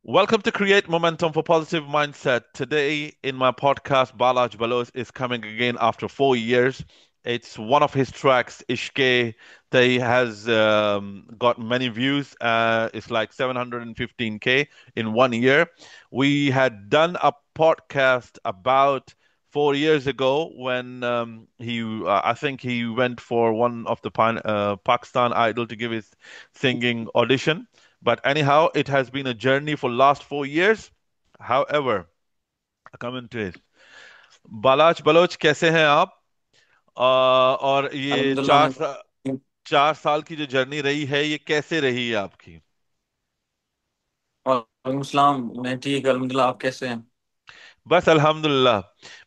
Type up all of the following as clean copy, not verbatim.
Welcome to Create Momentum for Positive Mindset. Today, in my podcast, Balaj Balos is coming again after 4 years. It's one of his tracks, Ishke. They has got many views. It's like 715K in 1 year. We had done a podcast about 4 years ago when I think he went for one of the Pakistan Idol to give his singing audition. But anyhow, it has been a journey for last 4 years. However, I come into it. Balaj Baloch कैसे हैं आप? और ये अल्हम्दुलिल्लाह मैं 4 साल की जो जर्नी रही है ये कैसे रही है आपकी? वालेकुम सलाम। मैं ठीक, अल्हम्दुलिल्लाह। आप कैसे हैं? बस अल्हम्दुलिल्लाह।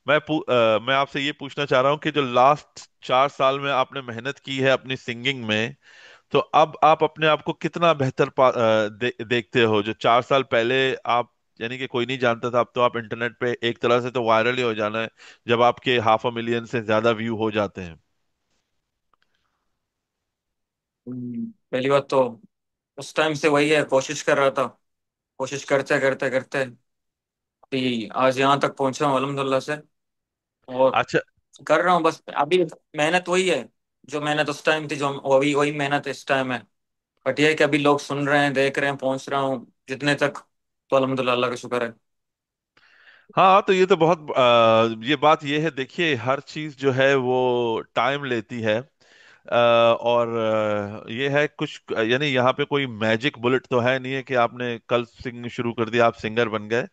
मैं आपसे ये पूछना चाह रहा हूँ कि जो लास्ट 4 साल में आपने मेहनत की है अपनी सिंगिंग में, तो अब आप अपने आप को कितना बेहतर देखते हो? जो 4 साल पहले आप यानी कि कोई नहीं जानता था, अब तो आप इंटरनेट पे एक तरह से तो वायरल ही हो जाना है जब आपके 500,000 से ज्यादा व्यू हो जाते हैं। पहली बात तो उस टाइम से वही है, कोशिश कर रहा था। कोशिश करते करते करते अभी आज यहाँ तक पहुंचा हूँ अल्हम्दुलिल्लाह से। और अच्छा। कर रहा हूँ बस अभी। मेहनत वही है जो मेहनत उस टाइम थी, जो वही वही मेहनत इस टाइम है। बट ये है कि अभी लोग सुन रहे हैं, देख रहे हैं, पहुंच रहा हूँ जितने तक, तो अल्हम्दुलिल्लाह अल्लाह का शुक्र है। हाँ, तो ये तो बहुत ये बात ये है, देखिए हर चीज जो है वो टाइम लेती है। और ये है कुछ यानी यहाँ पे कोई मैजिक बुलेट तो है नहीं है कि आपने कल सिंग शुरू कर दिया आप सिंगर बन गए।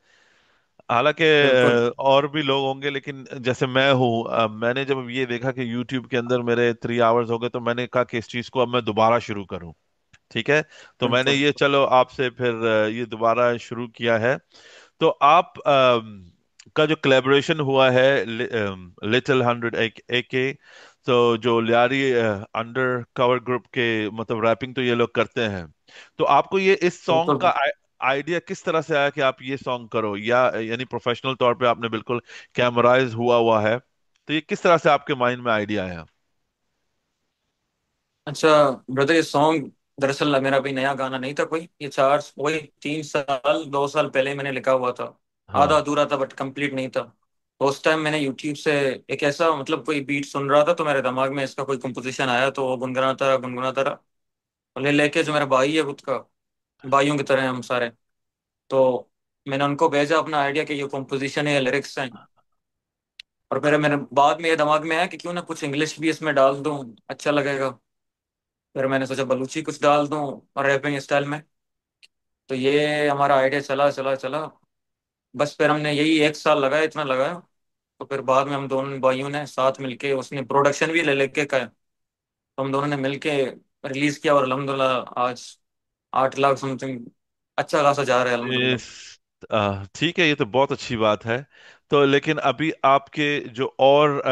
हालांकि बिल्कुल और भी लोग होंगे, लेकिन जैसे मैं हूँ, मैंने जब ये देखा कि YouTube के अंदर मेरे 3 आवर्स हो गए तो मैंने कहा कि इस चीज को अब मैं दोबारा शुरू करूँ। ठीक है। तो मैंने बिल्कुल। ये चलो आपसे फिर ये दोबारा शुरू किया है। तो आप का जो कोलैबोरेशन हुआ है लिटिल 100 AK, तो जो लियारी अंडर कवर ग्रुप के मतलब रैपिंग तो ये लोग करते हैं। तो आपको ये इस सॉन्ग बिल्कुल का आइडिया किस तरह से आया कि आप ये सॉन्ग करो, या यानी प्रोफेशनल तौर पे आपने बिल्कुल कैमराइज हुआ हुआ है, तो ये किस तरह से आपके माइंड में आइडिया आया? अच्छा ब्रदर, ये सॉन्ग दरअसल मेरा भी नया गाना नहीं था कोई। ये चार वही 3 साल 2 साल पहले मैंने लिखा हुआ था। आधा हाँ। अधूरा था, बट कंप्लीट नहीं था। तो उस टाइम मैंने यूट्यूब से एक ऐसा मतलब कोई बीट सुन रहा था, तो मेरे दिमाग में इसका कोई कंपोजिशन आया, तो वो गुनगुनाता रहा। और ले लेके जो मेरा भाई है खुद का, भाइयों की तरह हैं हम सारे, तो मैंने उनको भेजा अपना आइडिया कि ये कंपोजिशन है, लिरिक्स हैं। और मेरे मेरे बाद में ये दिमाग में आया कि क्यों ना कुछ इंग्लिश भी इसमें डाल दूं, अच्छा लगेगा। फिर मैंने सोचा बलूची कुछ डाल दूं और रैपिंग स्टाइल में। तो ये हमारा आइडिया चला चला चला। बस फिर हमने यही 1 साल लगाया, इतना लगाया। तो फिर बाद में हम दोनों भाइयों ने साथ मिलके, उसने प्रोडक्शन भी ले लेके का, तो हम दोनों ने मिलके रिलीज किया। और अल्हम्दुलिल्लाह आज 8 लाख समथिंग अच्छा खासा जा रहा है अल्हम्दुलिल्लाह। इस ठीक है, ये तो बहुत अच्छी बात है। तो लेकिन अभी आपके जो और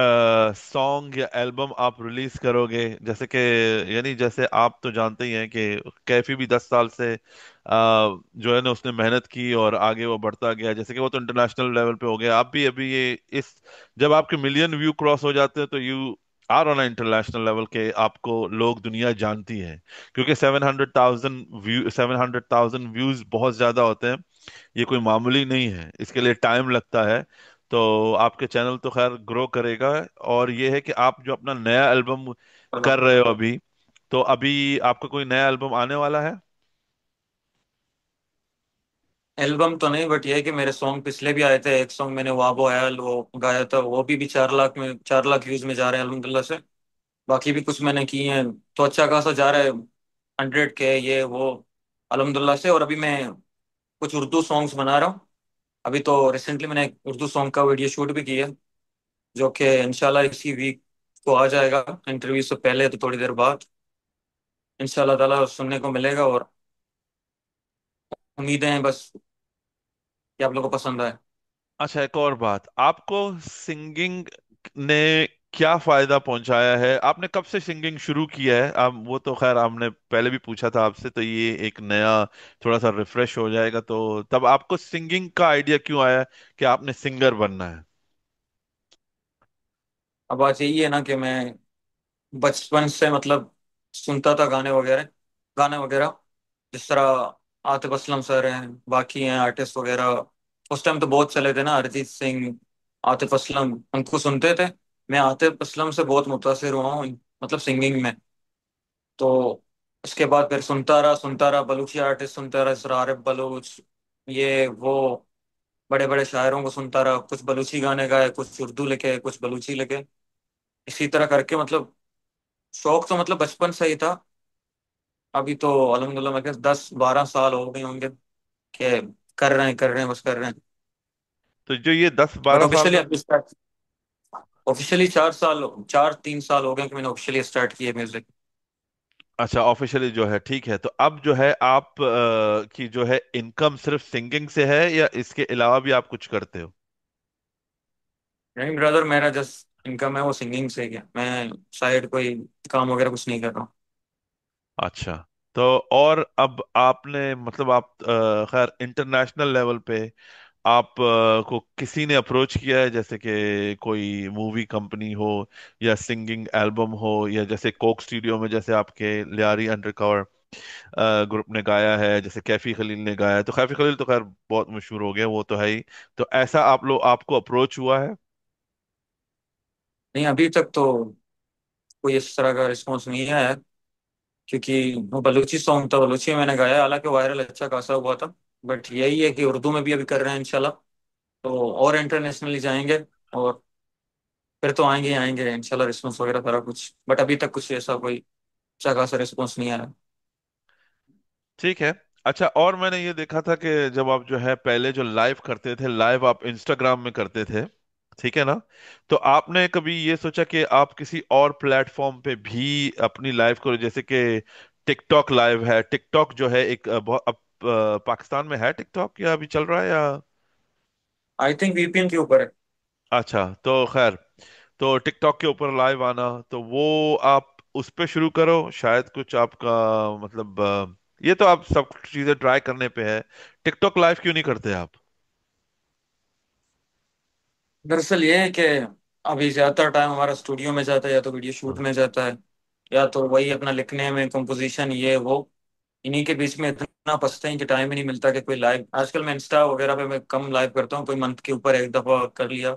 सॉन्ग या एल्बम आप रिलीज करोगे, जैसे कि यानी जैसे आप तो जानते ही हैं कि कैफी भी 10 साल से जो है ना उसने मेहनत की और आगे वो बढ़ता गया, जैसे कि वो तो इंटरनेशनल लेवल पे हो गया। आप भी अभी ये इस जब आपके मिलियन व्यू क्रॉस हो जाते हैं तो you are on international level के, आपको लोग दुनिया जानती है। क्योंकि 700,000 व्यूज बहुत ज्यादा होते हैं, ये कोई मामूली नहीं है, इसके लिए टाइम लगता है। तो आपके चैनल तो खैर ग्रो करेगा। और ये है कि आप जो अपना नया एल्बम कर रहे हो अभी, तो अभी आपका कोई नया एल्बम आने वाला है? एल्बम तो नहीं, बट ये है कि मेरे सॉन्ग पिछले भी आए थे। एक सॉन्ग मैंने वाबो आयल वो गाया था, वो भी 4 लाख व्यूज में जा रहे हैं अल्हम्दुलिल्लाह से। बाकी भी कुछ मैंने किए हैं, तो अच्छा खासा जा रहा है। 100 के ये वो अल्हम्दुलिल्लाह से। और अभी मैं कुछ उर्दू सॉन्ग्स बना रहा हूँ। अभी तो रिसेंटली मैंने एक उर्दू सॉन्ग का वीडियो शूट भी किया, जो कि इंशाल्लाह इसी वीक को आ जाएगा। इंटरव्यू से पहले तो थोड़ी देर बाद इंशाल्लाह ताला सुनने को मिलेगा। और उम्मीदें हैं बस कि आप लोगों को पसंद आए। अच्छा, एक और बात, आपको सिंगिंग ने क्या फायदा पहुंचाया है? आपने कब से सिंगिंग शुरू किया है? आप वो तो खैर आपने पहले भी पूछा था आपसे, तो ये एक नया थोड़ा सा रिफ्रेश हो जाएगा। तो तब आपको सिंगिंग का आइडिया क्यों आया कि आपने सिंगर बनना है? अब बात यही है ना कि मैं बचपन से मतलब सुनता था गाने वगैरह, गाने वगैरह। जिस तरह आतिफ असलम सर हैं, बाकी हैं आर्टिस्ट वगैरह। उस टाइम तो बहुत चले थे ना, अरिजीत सिंह, आतिफ असलम, उनको सुनते थे। मैं आतिफ असलम से बहुत मुतासिर हुआ हूँ, मतलब सिंगिंग में। तो उसके बाद फिर सुनता रहा बलूची आर्टिस्ट सुनता रहा, इसरार बलूच, ये वो बड़े बड़े शायरों को सुनता रहा। कुछ बलूची गाने गाए, कुछ उर्दू लिखे, कुछ बलूची लिखे। इसी तरह करके मतलब शौक तो मतलब बचपन से ही था। अभी तो अल्हम्दुलिल्लाह मैं 10-12 साल हो गए होंगे कि कर रहे हैं, बस कर रहे हैं। तो जो ये दस बट बारह साल ऑफिशियली में। अभी स्टार्ट, ऑफिशियली 4 साल, 4-3 साल हो गए कि मैंने ऑफिशियली स्टार्ट किया म्यूजिक। अच्छा, ऑफिशियली जो है, ठीक है। तो अब जो है आप की जो है इनकम सिर्फ सिंगिंग से है या इसके अलावा भी आप कुछ करते हो? नहीं ब्रदर, मेरा जस्ट इनकम है वो सिंगिंग से ही है। मैं साइड कोई काम वगैरह कुछ नहीं कर रहा हूँ। अच्छा। तो और अब आपने मतलब आप खैर इंटरनेशनल लेवल पे आप को किसी ने अप्रोच किया है, जैसे कि कोई मूवी कंपनी हो या सिंगिंग एल्बम हो, या जैसे कोक स्टूडियो में जैसे आपके लियारी अंडरकवर ग्रुप ने गाया है, जैसे कैफी खलील ने गाया है। तो कैफी खलील तो खैर बहुत मशहूर हो गया, वो तो है ही। तो ऐसा आप लोग आपको अप्रोच हुआ है? नहीं, अभी तक तो कोई इस तरह का रिस्पॉन्स नहीं आया है, क्योंकि वो बलूची सॉन्ग था, बलूची में मैंने गाया, हालांकि वायरल अच्छा खासा हुआ था। बट यही है कि उर्दू में भी अभी कर रहे हैं इंशाल्लाह। तो और इंटरनेशनली जाएंगे, और फिर तो आएंगे ही आएंगे इंशाल्लाह, रिस्पॉन्स वगैरह सारा कुछ। बट अभी तक कुछ ऐसा कोई अच्छा खासा रिस्पॉन्स नहीं आया। ठीक है। अच्छा, और मैंने ये देखा था कि जब आप जो है पहले जो लाइव करते थे, लाइव आप इंस्टाग्राम में करते थे, ठीक है ना? तो आपने कभी ये सोचा कि आप किसी और प्लेटफॉर्म पे भी अपनी लाइव करो, जैसे कि टिकटॉक लाइव है? टिकटॉक जो है एक बहुत अब पाकिस्तान में है टिकटॉक, या अभी चल रहा है, या? आई थिंक वीपीएन के ऊपर है। अच्छा, तो खैर, तो टिकटॉक के ऊपर लाइव आना, तो वो आप उस पे शुरू करो, शायद कुछ आपका मतलब ये तो आप सब चीजें ट्राई करने पे है। टिकटॉक लाइव क्यों नहीं करते आप? दरअसल ये है कि अभी ज्यादातर टाइम हमारा स्टूडियो में जाता है, या तो वीडियो शूट में जाता है, या तो वही अपना लिखने में, कंपोजिशन, ये वो। इन्हीं के बीच में इतना फंसते हैं कि टाइम ही नहीं मिलता कि कोई लाइव। आजकल मैं इंस्टा वगैरह पे मैं कम लाइव करता हूँ, कोई मंथ के ऊपर एक दफा कर लिया।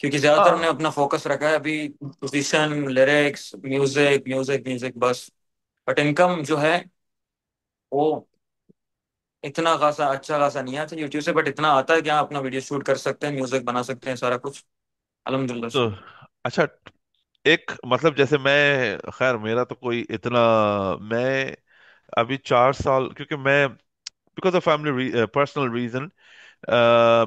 क्योंकि ज्यादातर हमने हाँ। अपना फोकस रखा है अभी position, lyrics, music music music बस। बट इनकम जो है वो इतना खासा अच्छा खासा नहीं आता यूट्यूब से, बट इतना आता है कि आप अपना वीडियो शूट कर सकते हैं, म्यूजिक बना सकते हैं, सारा कुछ अल्हम्दुलिल्लाह तो से। अच्छा, एक मतलब जैसे मैं, खैर मेरा तो कोई इतना, मैं अभी 4 साल, क्योंकि मैं because of family personal reason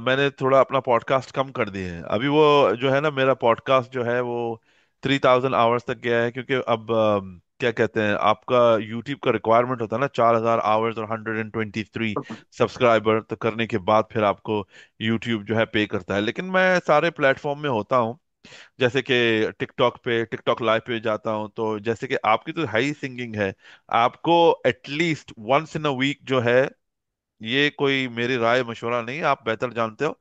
मैंने थोड़ा अपना पॉडकास्ट कम कर दिए हैं। अभी वो जो है ना, मेरा पॉडकास्ट जो है वो 3,000 आवर्स तक गया है, क्योंकि अब क्या कहते हैं, आपका यूट्यूब का रिक्वायरमेंट होता है ना 4,000 आवर्स और 123 सब्सक्राइबर, तो करने के बाद फिर आपको यूट्यूब जो है पे करता है। लेकिन मैं सारे प्लेटफॉर्म में होता हूँ, जैसे कि टिकटॉक पे, टिकटॉक लाइव पे जाता हूँ। तो जैसे कि आपकी तो हाई सिंगिंग है, आपको at least once in a week जो है, ये कोई मेरी राय मशवरा नहीं, आप बेहतर जानते हो,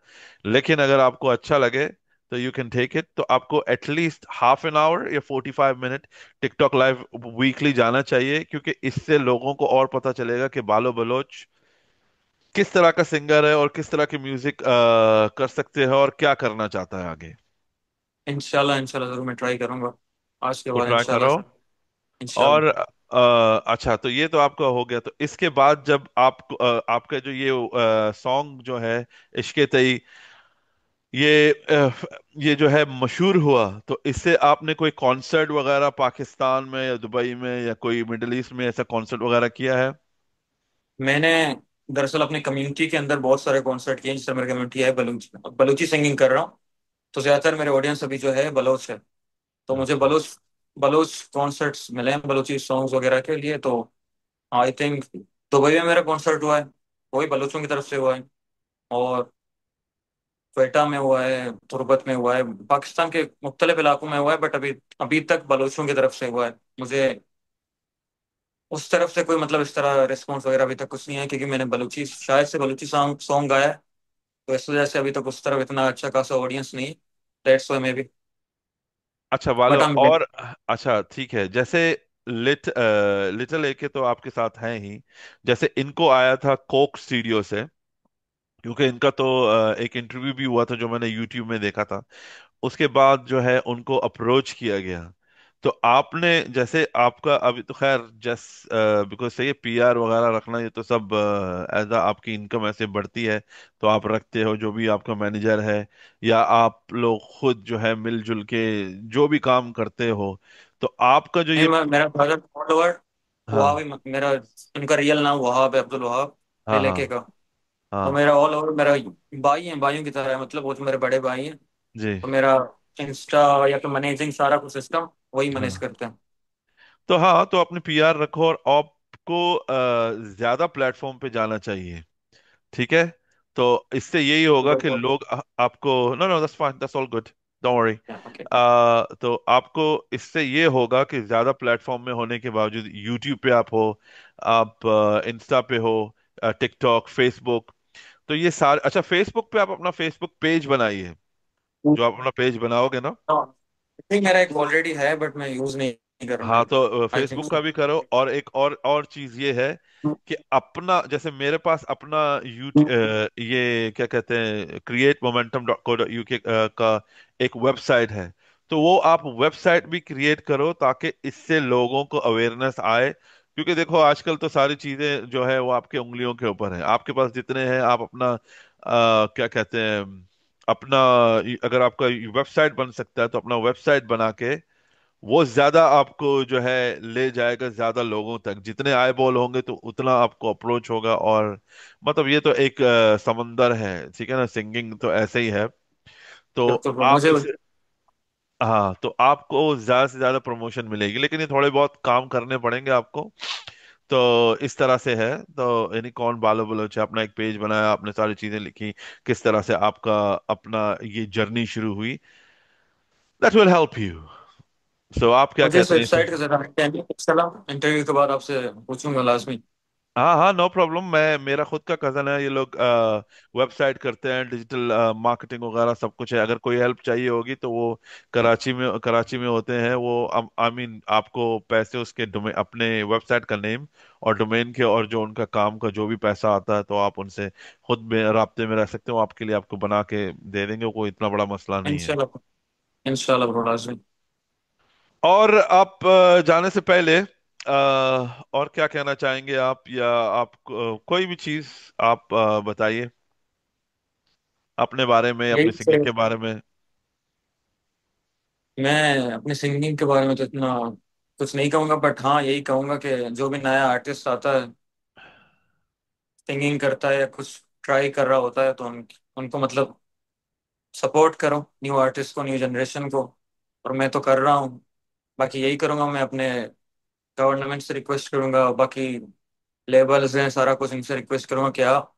लेकिन अगर आपको अच्छा लगे तो यू कैन टेक इट, तो आपको एटलीस्ट हाफ एन आवर या 45 मिनट टिकटॉक लाइव वीकली जाना चाहिए, क्योंकि इससे लोगों को और पता चलेगा कि बालो बलोच किस तरह का सिंगर है और किस तरह की म्यूजिक कर सकते हैं और क्या करना चाहता है आगे। इंशाल्लाह इंशाल्लाह जरूर मैं ट्राई करूंगा आज के तो बाद, ट्राई करो। इंशाल्लाह से। और इंशाल्लाह। अच्छा, तो ये तो आपका हो गया। तो इसके बाद जब आप आपका जो ये सॉन्ग जो है इश्क तई, ये ये जो है मशहूर हुआ, तो इससे आपने कोई कॉन्सर्ट वगैरह पाकिस्तान में या दुबई में या कोई मिडिल ईस्ट में ऐसा कॉन्सर्ट वगैरह किया है? मैंने दरअसल अपनी कम्युनिटी के अंदर बहुत सारे कॉन्सर्ट किए हैं। जिससे मेरी कम्युनिटी है बलूच, बलूची सिंगिंग कर रहा हूँ। तो ज्यादातर मेरे ऑडियंस अभी जो है बलोच है। तो मुझे अच्छा। बलोच बलोच कॉन्सर्ट्स मिले हैं बलोची सॉन्ग्स वगैरह के लिए। तो आई थिंक दुबई में मेरा कॉन्सर्ट हुआ है, वही बलोचों की तरफ से हुआ है। और क्वेटा में हुआ है, तुर्बत में हुआ है, पाकिस्तान के मुख्तलिफ इलाकों में हुआ है। बट अभी अभी तक बलोचों की तरफ से हुआ है। मुझे उस तरफ से कोई मतलब इस तरह रिस्पॉन्स वगैरह अभी तक कुछ नहीं है, क्योंकि मैंने बलूची, शायद से बलूची सॉन्ग सॉन्ग गाया है। तो इस वजह से अभी तक उस तरफ इतना अच्छा खासा ऑडियंस नहीं। That's why may be. अच्छा बट वालो, आई एम और अच्छा ठीक है। जैसे लिटिल एके तो आपके साथ हैं ही। जैसे इनको आया था कोक स्टूडियो से, क्योंकि इनका तो एक इंटरव्यू भी हुआ था जो मैंने यूट्यूब में देखा था। उसके बाद जो है उनको अप्रोच किया गया। तो आपने, जैसे आपका अभी तो खैर जस बिकॉज सही है, पीआर वगैरह रखना ये तो सब एज आपकी इनकम ऐसे बढ़ती है तो आप रखते हो, जो भी आपका मैनेजर है या आप लोग खुद जो है मिलजुल के जो भी काम करते हो, तो आपका जो नहीं, ये। मेरा ब्रदर फॉलोअर हाँ, वहाब मेरा, उनका रियल नाम वहाब है, अब्दुल वहाब हाँ, हाँ, लेके का। तो हाँ, मेरा ऑल ओवर मेरा भाई है, भाइयों की तरह है, मतलब वो तो मेरे बड़े भाई हैं। जी, तो मेरा इंस्टा या फिर मैनेजिंग सारा कुछ सिस्टम वही मैनेज हाँ। करते हैं। तो हाँ, तो अपने पीआर रखो और आपको ज्यादा प्लेटफॉर्म पे जाना चाहिए। ठीक है। तो इससे यही होगा कि लोग आपको, no no that's fine, that's all good, don't worry. Okay. तो आपको इससे ये होगा कि ज्यादा प्लेटफॉर्म में होने के बावजूद यूट्यूब पे आप हो, आप इंस्टा पे हो, टिकटॉक, फेसबुक, तो ये सारे, अच्छा फेसबुक पे आप अपना फेसबुक पेज बनाइए। जो आप अपना पेज बनाओगे ना। नहीं, मेरा एक ऑलरेडी है बट मैं यूज नहीं कर रहा हाँ, हूँ। तो आई थिंक फेसबुक सो। का भी करो, और एक और चीज ये है कि अपना, जैसे मेरे पास अपना ये क्या कहते हैं, createmomentum.co.uk का एक वेबसाइट है। तो वो आप वेबसाइट भी क्रिएट करो ताकि इससे लोगों को अवेयरनेस आए, क्योंकि देखो आजकल तो सारी चीजें जो है वो आपके उंगलियों के ऊपर है। आपके पास जितने हैं, आप अपना क्या कहते हैं, अपना, अगर आपका वेबसाइट बन सकता है तो अपना वेबसाइट बना के वो ज्यादा आपको जो है ले जाएगा ज्यादा लोगों तक। जितने आई बॉल होंगे तो उतना आपको अप्रोच होगा। और मतलब ये तो एक समंदर है, ठीक है ना, सिंगिंग तो ऐसे ही है। तो बिल्कुल bro, आप मुझे इसे, हाँ, तो आपको ज्यादा से ज्यादा प्रमोशन मिलेगी, लेकिन ये थोड़े बहुत काम करने पड़ेंगे आपको। तो इस तरह से है। तो यानी कौन बालो बलोच है, अपना एक पेज बनाया, आपने सारी चीजें लिखी, किस तरह से आपका अपना ये जर्नी शुरू हुई, दैट विल हेल्प यू। सो आप क्या मुझे इस कहते हैं इसे। वेबसाइट का जरा इंटरव्यू के बाद आपसे पूछूंगा लाजमी। हाँ, हाँ, नो प्रॉब्लम। मैं, मेरा खुद का कजन है, ये लोग वेबसाइट करते हैं, डिजिटल मार्केटिंग वगैरह सब कुछ है। अगर कोई हेल्प चाहिए होगी तो वो कराची में होते हैं वो। आई मीन आपको पैसे उसके डोमेन, अपने वेबसाइट का नेम और डोमेन के, और जो उनका काम का जो भी पैसा आता है, तो आप उनसे खुद में राब्ते में रह सकते हो। आपके लिए आपको बना के दे देंगे, कोई इतना बड़ा मसला नहीं है। इंशाल्लाह, इंशाल्लाह ब्रो लाजमी। और आप जाने से पहले और क्या कहना चाहेंगे आप, या आप कोई भी चीज आप बताइए अपने बारे में, यही अपने सिंगिंग से के बारे में। मैं अपने सिंगिंग के बारे में तो इतना कुछ नहीं कहूंगा, बट हाँ यही कहूंगा कि जो भी नया आर्टिस्ट आता है, सिंगिंग करता है या कुछ ट्राई कर रहा होता है, तो उनको मतलब सपोर्ट करो, न्यू आर्टिस्ट को, न्यू जनरेशन को। और मैं तो कर रहा हूँ। बाकी यही करूंगा मैं, अपने गवर्नमेंट से रिक्वेस्ट करूंगा, बाकी लेबल्स हैं सारा कुछ, इनसे रिक्वेस्ट करूंगा कि आप,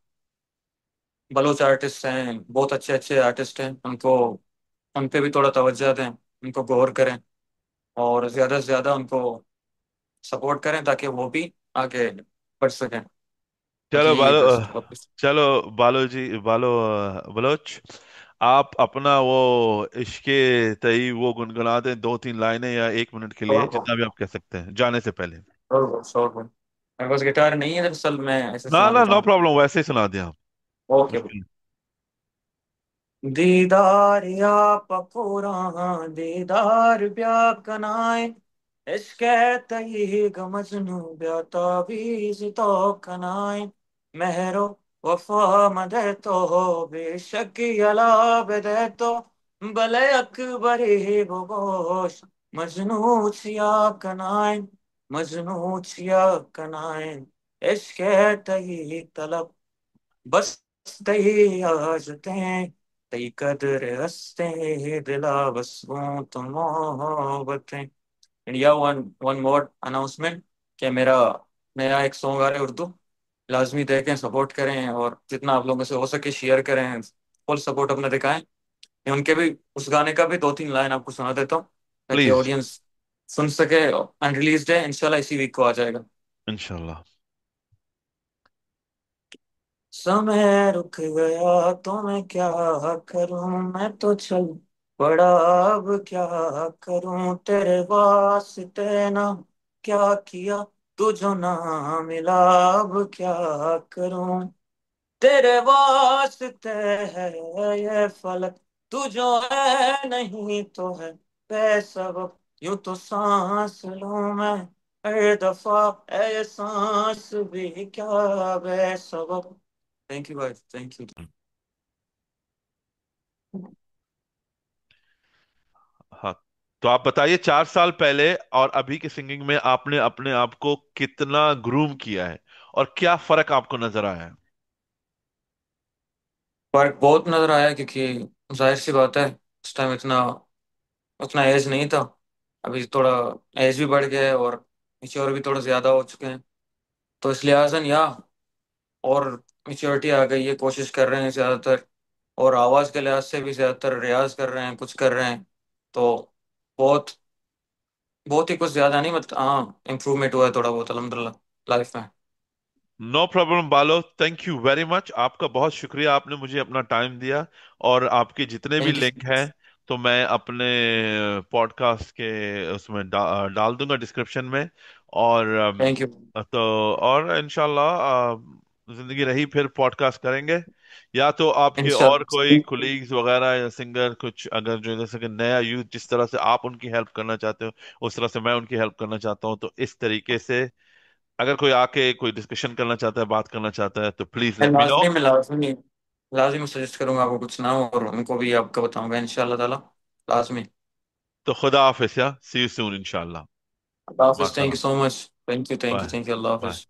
बलोच आर्टिस्ट हैं, बहुत अच्छे अच्छे आर्टिस्ट हैं, उनको, उन पे भी थोड़ा तवज्जो दें, उनको गौर करें और ज़्यादा से ज़्यादा उनको सपोर्ट करें ताकि वो भी आगे बढ़ सकें। बाकी चलो यही है बालो बस वापस। चलो बालो जी, बलोच, आप अपना वो इश्के तई वो गुनगुना दें, 2-3 लाइनें या 1 मिनट के लिए, और जितना भी आप कह सकते हैं जाने से पहले। और मेरे पास गिटार नहीं है दरअसल, मैं ऐसे ना, सुना ना, देता नो हूँ। प्रॉब्लम, वैसे ही सुना दिया आप। ओके। मुश्किल दीदार या पकोरा, दीदार ब्या कनाए, इश्क तई गमजनू ब्या ताबीज तो कनाए, महरो वफा मदे तो बेशक यला बदे तो, भले अकबरी बगोश मजनू छिया कनाए, मजनू छिया कनाए, इश्क तई तलब बस, तई आजतें, तई कदर हंसते दिला बस वो तो Mohabbatein. India, one one more announcement, कि मेरा नया एक सॉन्ग आ रहा है उर्दू, लाजमी देखें, सपोर्ट करें और जितना आप लोगों से हो सके शेयर करें, फुल सपोर्ट अपना दिखाएं। मैं उनके भी उस गाने का भी 2-3 लाइन आपको सुना देता हूँ ताकि प्लीज। ऑडियंस सुन सके। अनरिलीज्ड है, इंशाल्लाह इसी वीक को आ जाएगा। इंशाल्लाह। समय रुक गया तो मैं क्या करूं, मैं तो चल पड़ा, अब क्या करूं तेरे वास्ते ना, क्या किया, तू जो ना मिला, अब क्या करूं। तेरे वास्ते है ये फलक, तू जो है नहीं तो है बेसबब। यूं तो सांस लूं मैं हर दफा, है ये सांस भी क्या बेसबब। थैंक यू भाई, थैंक यू। हाँ, तो आप बताइए 4 साल पहले और अभी की सिंगिंग में आपने अपने आप को कितना ग्रूम किया है और क्या फर्क आपको नजर आया है? फर्क बहुत नजर आया, क्योंकि जाहिर सी बात है उस टाइम इतना उतना एज नहीं था। अभी थोड़ा एज भी बढ़ गया है और मेच्योर भी थोड़ा ज्यादा हो चुके हैं, तो इस लिहाज या और मेच्योरिटी आ गई है, कोशिश कर रहे हैं ज्यादातर। और आवाज के लिहाज से भी ज्यादातर रियाज कर रहे हैं, कुछ कर रहे हैं। तो बहुत बहुत ही कुछ ज्यादा नहीं, मतलब हाँ इम्प्रूवमेंट हुआ है थोड़ा बहुत अल्हम्दुलिल्लाह लाइफ में। नो प्रॉब्लम बालो, थैंक यू वेरी मच। आपका बहुत शुक्रिया, आपने मुझे अपना टाइम दिया। और आपके जितने भी थैंक यू। लिंक हैं तो मैं अपने पॉडकास्ट के उसमें डाल दूंगा डिस्क्रिप्शन में। और थैंक यू। तो और इंशाल्लाह जिंदगी रही फिर पॉडकास्ट करेंगे। या तो आपके और कोई इंशाल्लाह। कुलीग्स वगैरह या सिंगर कुछ अगर जो जैसे कि नया यूथ जिस तरह से आप उनकी हेल्प करना चाहते हो उस तरह से मैं उनकी हेल्प करना चाहता हूँ, तो इस तरीके से अगर कोई आके कोई डिस्कशन करना चाहता है, बात करना चाहता है, तो प्लीज मैं लेट मी नो। लाजमी मैं लाजमी लाजमी सजेस्ट करूंगा आपको कुछ नाम, और उनको भी आपका बताऊंगा इंशाल्लाह ताला। लाजमी। तो खुदा हाफिज, या सी यू सून इंशाल्लाह। अल्लाह हाफिज, थैंक यू माशाल्लाह। So much. Thank you, thank you, bye. Thank you, अल्लाह बाय। हाफिज।